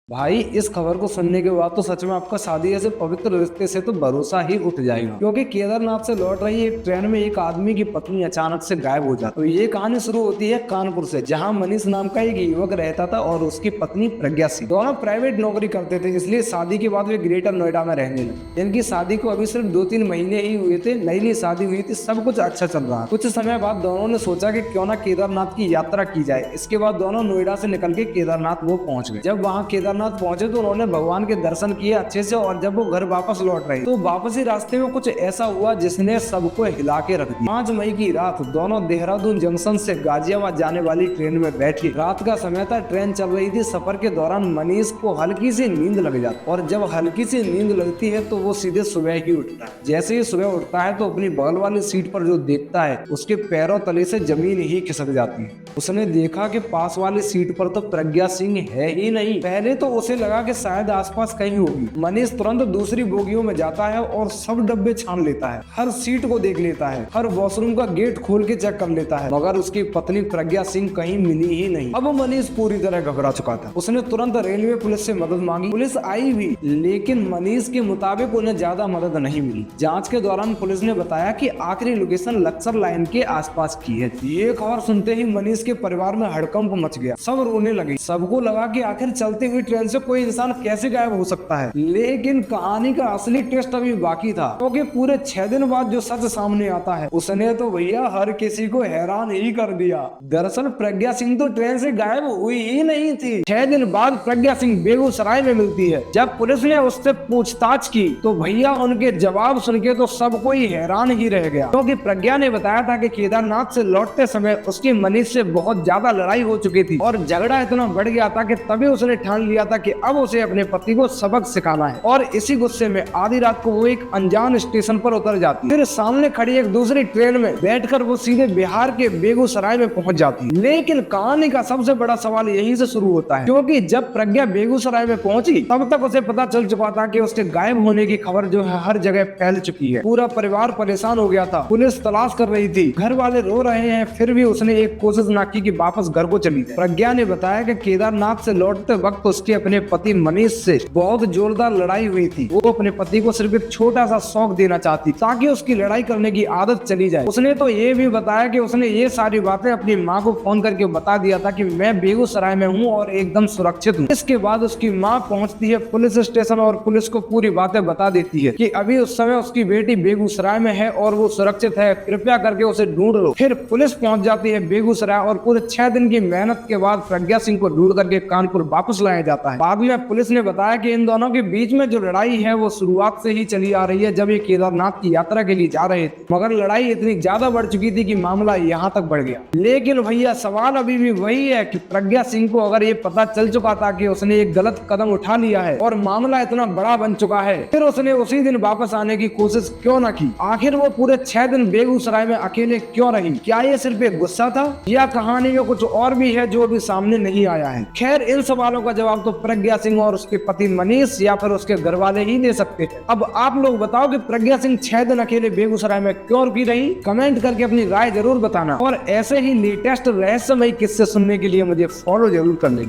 भाई इस खबर को सुनने के बाद तो सच में आपका शादी जैसे पवित्र रिश्ते से तो भरोसा ही उठ जाएगा। क्योंकि केदारनाथ से लौट रही एक ट्रेन में एक आदमी की पत्नी अचानक से गायब हो जाती है। तो ये कहानी शुरू होती है कानपुर से, जहां मनीष नाम का एक युवक रहता था और उसकी पत्नी प्रज्ञा सिंह। दोनों प्राइवेट नौकरी करते थे, इसलिए शादी के बाद वे ग्रेटर नोएडा में रहने लगे। इनकी शादी को अभी सिर्फ 2-3 महीने ही हुए थे, नई शादी हुई थी, सब कुछ अच्छा चल रहा। कुछ समय बाद दोनों ने सोचा कि क्यों ना केदारनाथ की यात्रा की जाए। इसके बाद दोनों नोएडा से निकल के केदारनाथ वो पहुंच गए। जब वहाँ केदारनाथ पहुंचे तो उन्होंने भगवान के दर्शन किए अच्छे से, और जब वो घर वापस लौट रहे तो वापसी रास्ते में कुछ ऐसा हुआ जिसने सबको हिला के रख दिया। 5 मई की रात दोनों देहरादून जंक्शन से गाजियाबाद जाने वाली ट्रेन में बैठे। रात का समय था, ट्रेन चल रही थी। सफर के दौरान मनीष को हल्की सी नींद लग जाती, और जब हल्की सी नींद लगती है तो वो सीधे सुबह ही उठता है। जैसे ही सुबह उठता है तो अपनी बगल वाली सीट पर जो देखता है उसके पैरों तले से जमीन ही खिसक जाती है। उसने देखा कि पास वाली सीट पर तो प्रज्ञा सिंह है ही नहीं। पहले तो उसे लगा कि शायद आसपास कहीं होगी। मनीष तुरंत दूसरी बोगियों में जाता है और सब डब्बे छान लेता है, हर सीट को देख लेता है, हर वॉशरूम का गेट खोल के चेक कर लेता है, मगर उसकी पत्नी प्रज्ञा सिंह कहीं मिली ही नहीं। अब मनीष पूरी तरह घबरा चुका था। उसने तुरंत रेलवे पुलिस से मदद मांगी। पुलिस आई भी, लेकिन मनीष के मुताबिक उन्हें ज्यादा मदद नहीं मिली। जांच के दौरान पुलिस ने बताया कि आखिरी लोकेशन लक्सर लाइन के आसपास की है। ये खबर सुनते ही मनीष के परिवार में हड़कंप मच गया। सब रोने लगे। सबको लगा कि आखिर चलती हुई ट्रेन से कोई इंसान कैसे गायब हो सकता है। लेकिन कहानी का असली टेस्ट अभी बाकी था, क्योंकि पूरे 6 दिन बाद जो सच सामने आता है उसने तो भैया हर किसी को हैरान ही कर दिया। दरअसल प्रज्ञा सिंह तो ट्रेन से गायब हुई ही नहीं थी। 6 दिन बाद प्रज्ञा सिंह बेगूसराय में मिलती है। जब पुलिस ने उससे पूछताछ की तो भैया उनके जवाब सुन के तो सब कोई हैरान ही रह गया, क्योंकि प्रज्ञा ने बताया था कि केदारनाथ से लौटते समय उसकी मनीष से बहुत ज्यादा लड़ाई हो चुकी थी और झगड़ा इतना बढ़ गया था कि तभी उसने ठान लिया था कि अब उसे अपने पति को सबक सिखाना है। और इसी गुस्से में आधी रात को वो एक अनजान स्टेशन पर उतर जाती है। फिर सामने खड़ी एक दूसरी ट्रेन में बैठकर वो सीधे बिहार के बेगूसराय में पहुंच जाती है। लेकिन कहानी का सबसे बड़ा सवाल यहीं से शुरू होता है, क्योंकि जब प्रज्ञा बेगूसराय में पहुंची तब तक उसे पता चल चुका था कि उसके गायब होने की खबर जो है हर जगह फैल चुकी है। पूरा परिवार परेशान हो गया था। पुलिस तलाश कर रही थी, घर वाले रो रहे हैं, फिर भी उसने एक कोशिश ना की कि वापस घर को चली जाए। प्रज्ञा ने बताया कि केदारनाथ से लौटते वक्त उसके अपने पति मनीष से बहुत जोरदार लड़ाई हुई थी। वो अपने पति को सिर्फ एक छोटा सा शौक देना चाहती ताकि उसकी लड़ाई करने की आदत चली जाए। उसने तो ये भी बताया कि उसने ये सारी बातें अपनी माँ को फोन करके बता दिया था कि मैं बेगूसराय में हूँ और एकदम सुरक्षित हूँ। इसके बाद उसकी माँ पहुँचती है पुलिस स्टेशन और पुलिस को पूरी बातें बता देती है कि अभी उस समय उसकी बेटी बेगूसराय में है और वो सुरक्षित है, कृपया करके उसे ढूंढ लो। फिर पुलिस पहुँच जाती है बेगूसराय और पूरे 6 दिन की मेहनत के बाद प्रज्ञा सिंह को ढूंढ करके कानपुर वापस लाया जाता है। बाद में पुलिस ने बताया कि इन दोनों के बीच में जो लड़ाई है वो शुरुआत से ही चली आ रही है, जब ये केदारनाथ की यात्रा के लिए जा रहे थे, मगर लड़ाई इतनी ज्यादा बढ़ चुकी थी कि मामला यहाँ तक बढ़ गया। लेकिन भैया सवाल अभी भी वही है कि प्रज्ञा सिंह को अगर ये पता चल चुका था कि उसने एक गलत कदम उठा लिया है और मामला इतना बड़ा बन चुका है, फिर उसने उसी दिन वापस आने की कोशिश क्यों न की? आखिर वो पूरे 6 दिन बेगूसराय में अकेले क्यों रही? क्या ये सिर्फ एक गुस्सा था या कहानी में कुछ और भी है जो अभी सामने नहीं आया है? खैर, इन सवालों का जवाब तो प्रज्ञा सिंह और उसके पति मनीष या फिर उसके घर वाले ही दे सकते हैं। अब आप लोग बताओ कि प्रज्ञा सिंह 6 दिन अकेले बेगूसराय में क्यों रुकी रही? कमेंट करके अपनी राय जरूर बताना, और ऐसे ही लेटेस्ट रहस्यमयी किस्से सुनने के लिए मुझे फॉलो जरूर कर लेंगे।